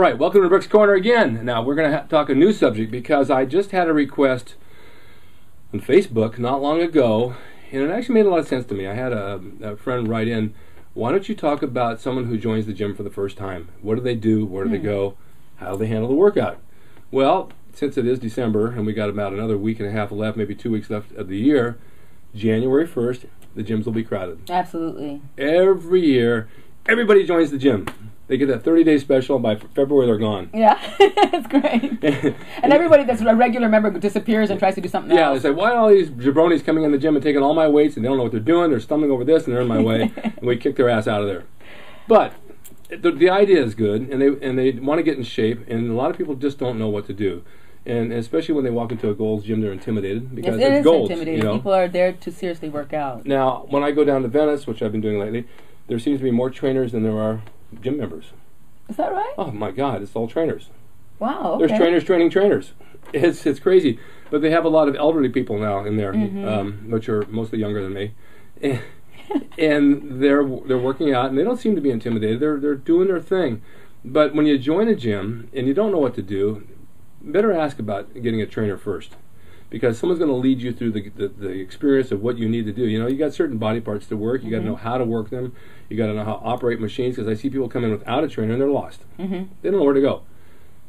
right, welcome to Brooks Corner again. Now, we're going to talk a new subject because I just had a request on Facebook not long ago, and it actually made a lot of sense to me. I had a friend write in, why don't you talk about someone who joins the gym for the first time? What do they do? Where do they go? How do they handle the workout? Well, since it is December and we got about another week and a half left, maybe 2 weeks left of the year, January 1st, the gyms will be crowded. Absolutely. Every year, everybody joins the gym. They get that 30-day special, and by February they're gone. Yeah, it's great. And everybody that's a regular member disappears and tries to do something else. Yeah, they say, why are all these jabronis coming in the gym and taking all my weights, and they don't know what they're doing, they're stumbling over this, and they're in my way, and we kick their ass out of there. But the idea is good, and they want to get in shape, and a lot of people just don't know what to do. And especially when they walk into a Gold's gym, they're intimidated because yes, it's Gold's. Intimidating. You know? People are there to seriously work out. Now, when I go down to Venice, which I've been doing lately, there seems to be more trainers than there are gym members. Is that right? Oh my God, it's all trainers. Wow. Okay. There's trainers training trainers. It's crazy, but they have a lot of elderly people now in there, which are mostly younger than me, and they're working out, and they don't seem to be intimidated. They're doing their thing, but when you join a gym and you don't know what to do, better ask about getting a trainer first, because someone's going to lead you through the experience of what you need to do. You know, you got certain body parts to work. You got to know how to work them. You got to know how to operate machines, because I see people come in without a trainer and they're lost. They don't know where to go.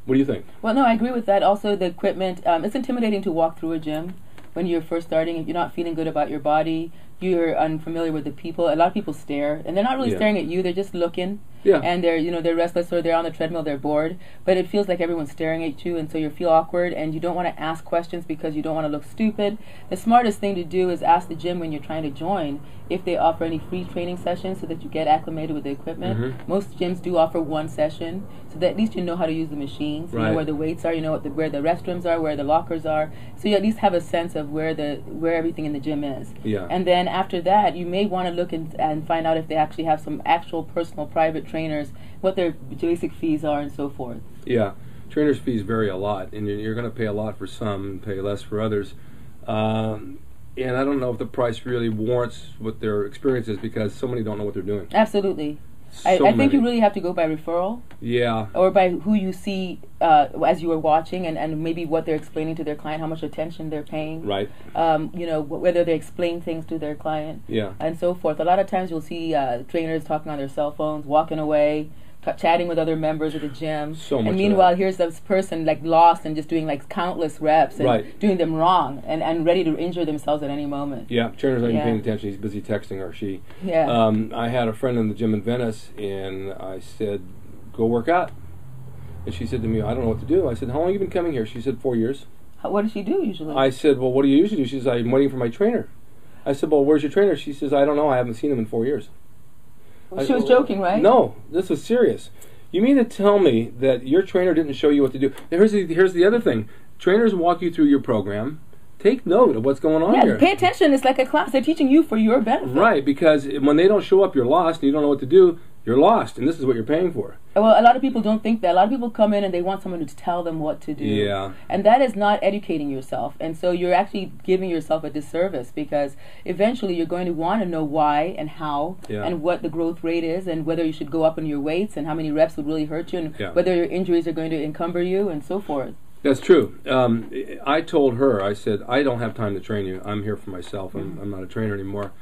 What do you think? Well, no, I agree with that. Also, the equipment, it's intimidating to walk through a gym when you're first starting. If you're not feeling good about your body, you're unfamiliar with the people. A lot of people stare, and they're not really staring at you. They're just looking. Yeah. And they're restless, or they're on the treadmill, they're bored. But it feels like everyone's staring at you, and so you feel awkward, and you don't want to ask questions because you don't want to look stupid. The smartest thing to do is ask the gym when you're trying to join if they offer any free training sessions so that you get acclimated with the equipment. Most gyms do offer one session, so that at least you know how to use the machines. You know where the weights are, you know where the restrooms are, where the lockers are. So you at least have a sense of where everything in the gym is. Yeah. And then after that, you may want to look and find out if they actually have some actual personal private trainers, what their basic fees are, and so forth. Yeah, trainers' fees vary a lot, and you're going to pay a lot for some and pay less for others. And I don't know if the price really warrants what their experience is, because so many don't know what they're doing. Absolutely. I think you really have to go by referral. Yeah. Or by who you see as you are watching, and maybe what they're explaining to their client, how much attention they're paying. Right. You know, whether they explain things to their client. Yeah. And so forth. A lot of times you'll see trainers talking on their cell phones, walking away, chatting with other members of the gym. So much. And meanwhile, here's this person like lost and just doing like countless reps and doing them wrong and ready to injure themselves at any moment. Yeah, trainer's not even paying attention. He's busy texting, or she. Yeah. I had a friend in the gym in Venice, and I said, go work out. And she said to me, I don't know what to do. I said, how long have you been coming here? She said, 4 years. What does she do usually? I said, well, what do you usually do? She says, I'm waiting for my trainer. I said, well, where's your trainer? She says, I don't know. I haven't seen him in 4 years. She was joking, right? No, this was serious. You mean to tell me that your trainer didn't show you what to do? Here's the other thing. Trainers walk you through your program. Take note of what's going on here. Pay attention. It's like a class. They're teaching you for your benefit. Right, because when they don't show up, you're lost, and you don't know what to do. You're lost, and this is what you're paying for. Well, a lot of people don't think that. A lot of people come in and they want someone to tell them what to do. Yeah. And that is not educating yourself. And so you're actually giving yourself a disservice, because eventually you're going to want to know why and how and what the growth rate is, and whether you should go up on your weights, and how many reps would really hurt you, and whether your injuries are going to encumber you, and so forth. That's true. I told her, I said, I don't have time to train you. I'm here for myself. I'm not a trainer anymore.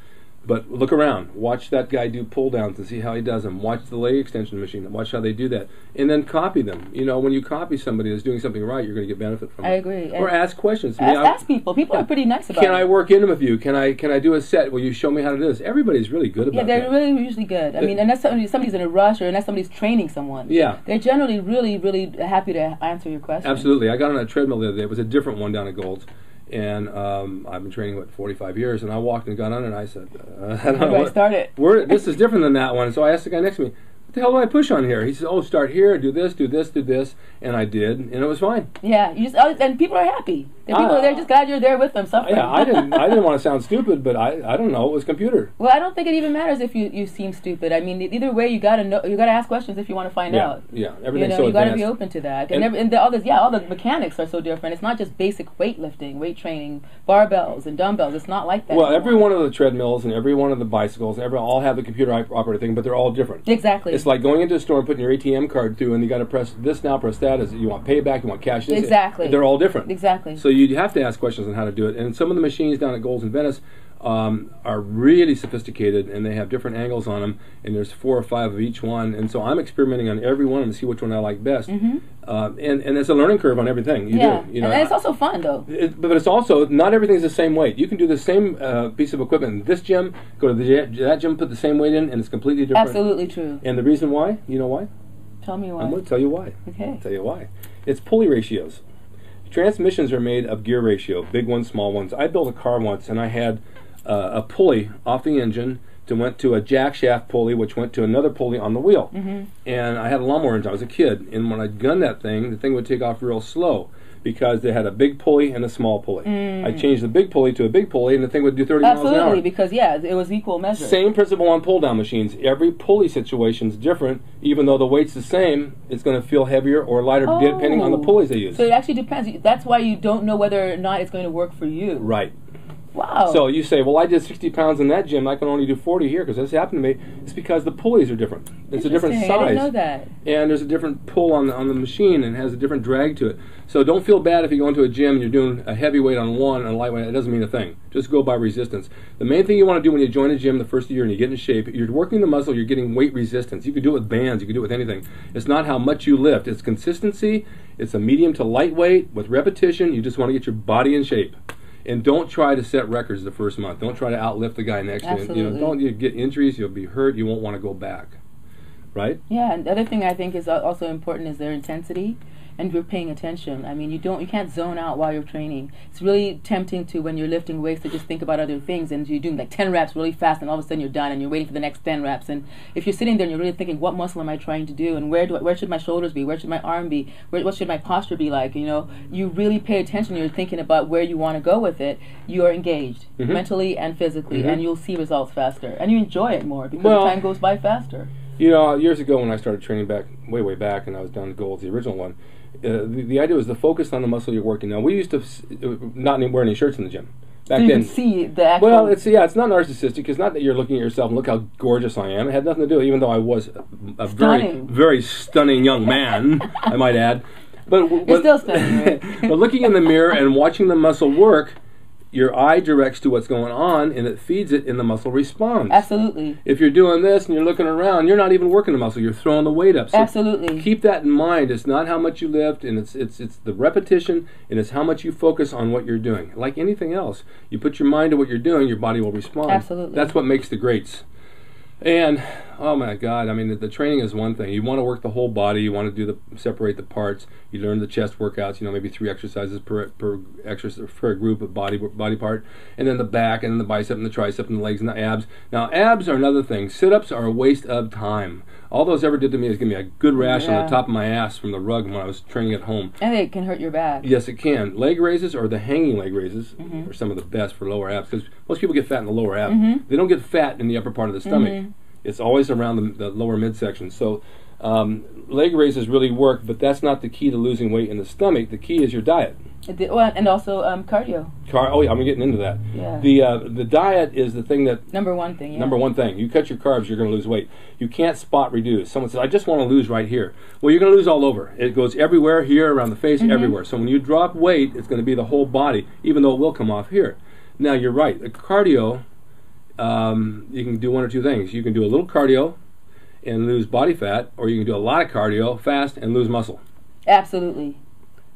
But look around. Watch that guy do pull-downs and see how he does them. Watch the leg extension machine. Watch how they do that. And then copy them. You know, when you copy somebody that's doing something right, you're going to get benefit from it. I agree. Or ask questions. Ask people. People are pretty nice about it. Can I work in with you? Can I do a set? Will you show me how to do this? Everybody's really good about that. Yeah, they're really usually good. I mean, unless somebody's in a rush, or unless somebody's training someone. Yeah. They're generally really, really happy to answer your questions. Absolutely. I got on a treadmill the other day. It was a different one down at Gold's. And I've been training, 45 years, and I walked and got on it, and I said, I don't know. Where do I start it? This is different than that one. So I asked the guy next to me, what the hell do I push on here? He says, oh, start here, do this, do this, do this. And I did, and it was fine. Yeah, and people are happy. They're just glad you're there with them suffering. Yeah, I didn't want to sound stupid, but I don't know. It was computer. Well, I don't think it even matters if you seem stupid. I mean, either way, you got to ask questions if you want to find out. Yeah, everything's so advanced. You got to be open to that. And all the mechanics are so different. It's not just basic weightlifting, weight training, barbells and dumbbells. It's not like that. Well, every one of the treadmills and every one of the bicycles, all have the computer operated thing, but they're all different. Exactly. It's like going into a store and putting your ATM card through, and you got to press this now, press that. You want payback, you want cash. Exactly. They're all different. Exactly. So you have to ask questions on how to do it. And some of the machines down at Golds in Venice are really sophisticated, and they have different angles on them, and there's 4 or 5 of each one. And so I'm experimenting on every one of them to see which one I like best. And it's a learning curve on everything you do. You know, and it's also fun, though. But it's also, not everything's the same weight. You can do the same piece of equipment in this gym, go to that gym, put the same weight in, and it's completely different. Absolutely true. And the reason why? You know why? Tell me why. I'm going to tell you why. Okay. I'll tell you why. It's pulley ratios. Transmissions are made of gear ratio, big ones, small ones. I built a car once, and I had a pulley off the engine went to a jack shaft pulley, which went to another pulley on the wheel. And I had a lawnmower engine. I was a kid, and when I'd gun that thing, the thing would take off real slow because they had a big pulley and a small pulley. I changed the big pulley to a big pulley, and the thing would do 30 miles an hour. Absolutely, because it was equal measure. Same principle on pull-down machines. Every pulley situation is different. Even though the weight's the same, it's going to feel heavier or lighter depending on the pulleys they use. So it actually depends. That's why you don't know whether or not it's going to work for you. Right. Wow. So you say, well, I did 60 pounds in that gym. I can only do 40 here because this happened to me. It's because the pulleys are different. It's a different size. I didn't know that. And there's a different pull on the machine, and has a different drag to it. So don't feel bad if you go into a gym and you're doing a heavy weight on one and a light weight. It doesn't mean a thing. Just go by resistance. The main thing you want to do when you join a gym the first year and you get in shape, you're working the muscle, you're getting weight resistance. You can do it with bands. You can do it with anything. It's not how much you lift. It's consistency. It's a medium to lightweight with repetition. You just want to get your body in shape. And don't try to set records the first month. Don't try to outlift the guy next to you. You know, don't you get injuries, you'll be hurt, you won't want to go back. Right? Yeah, and the other thing I think is also important is their intensity. And you're paying attention. I mean, you can't zone out while you're training. It's really tempting to, when you're lifting weights, to just think about other things, and you're doing like 10 reps really fast, and all of a sudden you're done, and you're waiting for the next 10 reps. And if you're sitting there and you're really thinking, what muscle am I trying to do, and where should my shoulders be, where should my arm be, what should my posture be like? You know, you really pay attention. You're thinking about where you want to go with it. You're engaged mentally and physically, and you'll see results faster, and you enjoy it more because time goes by faster. You know, years ago when I started training way back, and I was down to Gold's, the original one. The idea was to focus on the muscle you're working. Now, we used to not wear any shirts in the gym. Back so you then, can see the actual... Well, it's not narcissistic. It's not that you're looking at yourself and look how gorgeous I am. It had nothing to do, even though I was a very, very stunning young man, I might add. But you're still stunning, right? But looking in the mirror and watching the muscle work, your eye directs to what's going on, and it feeds it, and the muscle responds. Absolutely. If you're doing this and you're looking around, you're not even working the muscle. You're throwing the weight up. So absolutely. Keep that in mind. It's not how much you lift, and it's the repetition, and it's how much you focus on what you're doing. Like anything else, you put your mind to what you're doing, your body will respond. Absolutely. That's what makes the greats. And oh my God, I mean, the training is one thing. You want to work the whole body. You want to separate the parts. You learn the chest workouts. You know, maybe 3 exercises per group of body part, and then the back, and then the bicep, and the tricep, and the legs, and the abs. Now, abs are another thing. Sit-ups are a waste of time. All those ever did to me is give me a good rash on the top of my ass from the rug when I was training at home. And it can hurt your back. Yes, it can. Leg raises, or the hanging leg raises, are some of the best for lower abs, because most people get fat in the lower ab. They don't get fat in the upper part of the stomach. It's always around the lower midsection. So leg raises really work, but that's not the key to losing weight in the stomach. The key is your diet. And also cardio. Oh yeah, I'm getting into that. Yeah. The diet is the thing that... Number one thing, yeah. Number one thing. You cut your carbs, you're going to lose weight. You can't spot reduce. Someone says, I just want to lose right here. Well, you're going to lose all over. It goes everywhere, here, around the face, everywhere. So when you drop weight, it's going to be the whole body, even though it will come off here. Now, you're right. The cardio... you can do one or two things. You can do a little cardio and lose body fat, or you can do a lot of cardio fast and lose muscle. Absolutely.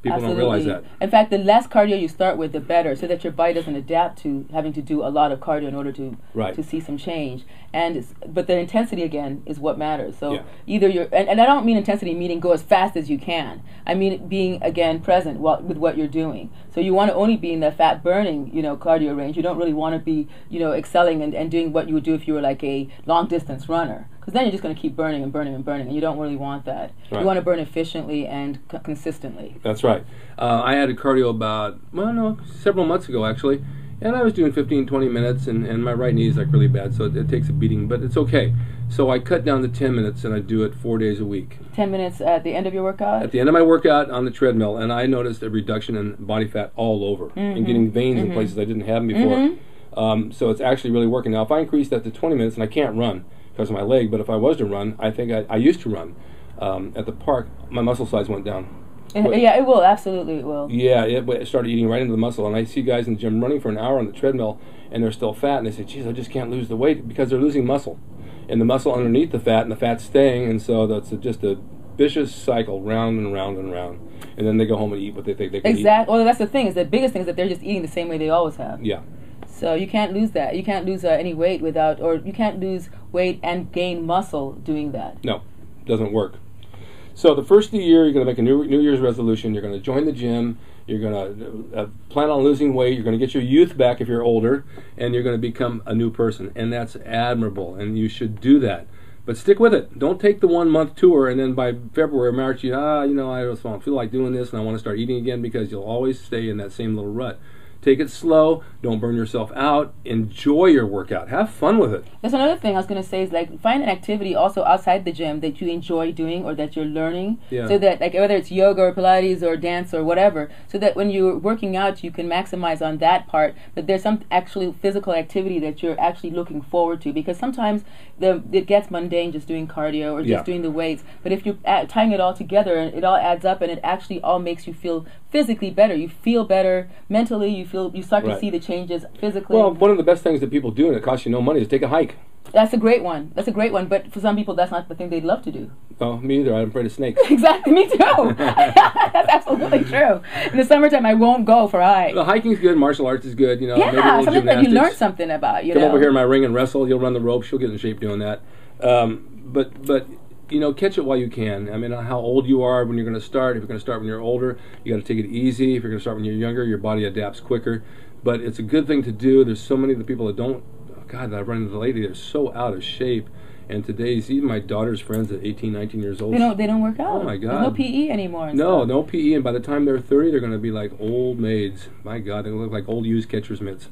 People don't realize that. In fact, the less cardio you start with, the better, so that your body doesn't adapt to having to do a lot of cardio in order to see some change. But the intensity, again, is what matters. So either you're, and I don't mean intensity meaning go as fast as you can. I mean being, again, present with what you're doing. So you want to only be in the fat burning, cardio range. You don't really want to be, excelling and doing what you would do if you were like a long distance runner. Because then you're just going to keep burning and burning and burning, and you don't really want that. Right. You want to burn efficiently and consistently. That's right. I had a cardio several months ago, actually, and I was doing 15, 20 minutes, and my right knee is like really bad, so it takes a beating, but it's okay. So I cut down to 10 minutes, and I do it 4 days a week. 10 minutes at the end of your workout? At the end of my workout on the treadmill, and I noticed a reduction in body fat all over, and getting veins in places I didn't have them before. So it's actually really working. Now, if I increase that to 20 minutes, and I can't run, because of my leg. But if I was to run, I think I used to run at the park, my muscle size went down. Yeah, it will. Absolutely, it will. Yeah, it started eating right into the muscle. And I see guys in the gym running for an hour on the treadmill, and they're still fat, and they say, geez, I just can't lose the weight, because they're losing muscle. And the muscle underneath the fat, and the fat's staying, and so that's just a vicious cycle, round and round and round. And then they go home and eat what they think they can eat. Exactly. Well, that's the thing. Is the biggest thing is that they're just eating the same way they always have. Yeah. So you can't lose that. You can't lose any weight without, or you can't lose weight and gain muscle doing that. No, doesn't work. So the first of the year, you're going to make a New Year's resolution. You're going to join the gym. You're going to plan on losing weight. You're going to get your youth back if you're older, and you're going to become a new person. And that's admirable, and you should do that. But stick with it. Don't take the 1 month tour, and then by February, March, I just don't feel like doing this, and I want to start eating again, because you'll always stay in that same little rut. Take it slow. Don't burn yourself out. Enjoy your workout. Have fun with it. That's another thing I was going to say is, like, find an activity also outside the gym that you enjoy doing or that you're learning. Yeah. So that, like, whether it's yoga or Pilates or dance or whatever, so that when you're working out, you can maximize on that part. But there's some actually physical activity that you're actually looking forward to, because sometimes it gets mundane just doing cardio or just doing the weights. But if you're tying it all together, and it all adds up, and it actually all makes you feel physically better. You feel better mentally. You start to see the changes physically. Well, one of the best things that people do, and it costs you no money, is take a hike. That's a great one. But for some people, that's not the thing they'd love to do. Oh, me either. I'm afraid of snakes. Exactly, me too. That's absolutely true. In the summertime, I won't go for a hike. Well, hiking's good. Martial arts is good. Yeah, maybe something that you learn something about. Come over here in my ring and wrestle. You'll run the ropes. You'll get in shape doing that. But catch it while you can. I mean, how old you are when you're going to start. If you're going to start when you're older, you got to take it easy. If you're going to start when you're younger, your body adapts quicker. But it's a good thing to do. There's so many of the people that don't. God, I've run into lately. They're so out of shape. And today's, even my daughter's friends at 18, 19 years old. They don't work out. Oh my God. There's no PE anymore. No PE. And by the time they're 30, they're going to be like old maids. My God, they look like old used catcher's mitts.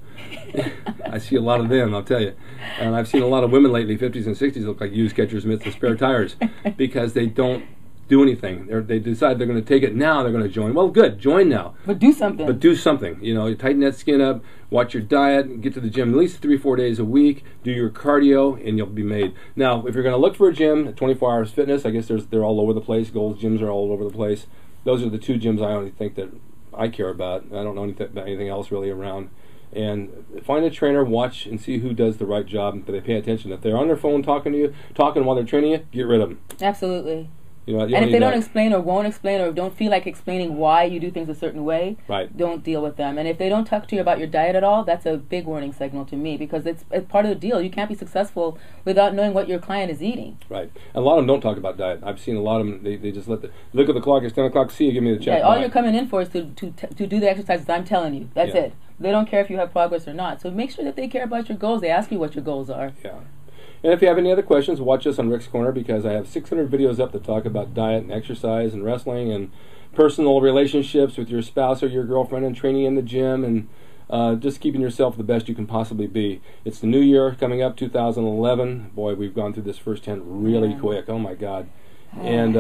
I see a lot of them, I'll tell you. And I've seen a lot of women lately, 50s and 60s, look like used catcher's mitts and spare tires, because they don't do anything. They decide they're going to take it now. They're going to join. Well, good. Join now. But do something. You tighten that skin up. Watch your diet. Get to the gym at least 3-4 days a week. Do your cardio, and you'll be made. Now, if you're going to look for a gym at 24 Hours Fitness, I guess they're all over the place. Gold's gyms are all over the place. Those are the two gyms I only think that I care about. I don't know about anything else really around. And find a trainer, watch and see who does the right job, and they pay attention. If they're on their phone talking while they're training you, get rid of them. Absolutely. You and if they don't explain or won't explain or don't feel like explaining why you do things a certain way, don't deal with them. And if they don't talk to you about your diet at all, that's a big warning signal to me, because it's part of the deal. You can't be successful without knowing what your client is eating. Right. And a lot of them don't talk about diet. I've seen a lot of them, they just look at the clock, it's 10 o'clock, see you, give me the check. Yeah, all you're coming in for is to do the exercises I'm telling you. That's it. They don't care if you have progress or not. So make sure that they care about your goals. They ask you what your goals are. Yeah. And if you have any other questions, watch us on Rick's Corner, because I have 600 videos up that talk about diet and exercise and wrestling and personal relationships with your spouse or your girlfriend and training in the gym and just keeping yourself the best you can possibly be. It's the new year coming up, 2011. Boy, we've gone through this first 10 really quick. Oh, my God. And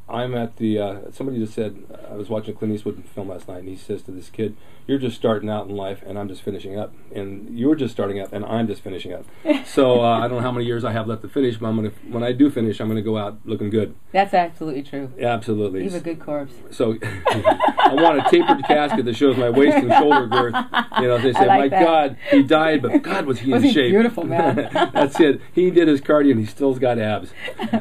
I'm at the, somebody just said, I was watching a Clint Eastwood film last night, and he says to this kid, you're just starting out in life, and I'm just finishing up. And you're just starting up, and I'm just finishing up. So I don't know how many years I have left to finish, but when I do finish, I'm going to go out looking good. That's absolutely true. Absolutely. You have a good corpse. So I want a tapered casket that shows my waist and shoulder girth. They say, my God, he died, but God, was he in shape. Beautiful, man. That's it. He did his cardio, and he still's got abs.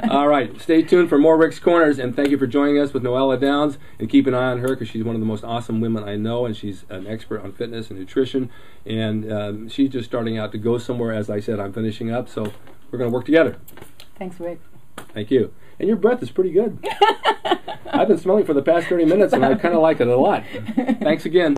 All right, stay tuned for more Rick's Corners, and thank you for joining us with Noella Downs, and keep an eye on her, because she's one of the most awesome women I know, and she's an expert on fitness and nutrition, and she's just starting out to go somewhere. As I said, I'm finishing up, so we're going to work together. Thanks, Rick. Thank you. And your breath is pretty good. I've been smelling for the past 30 minutes, and I kind of like it a lot. Thanks again.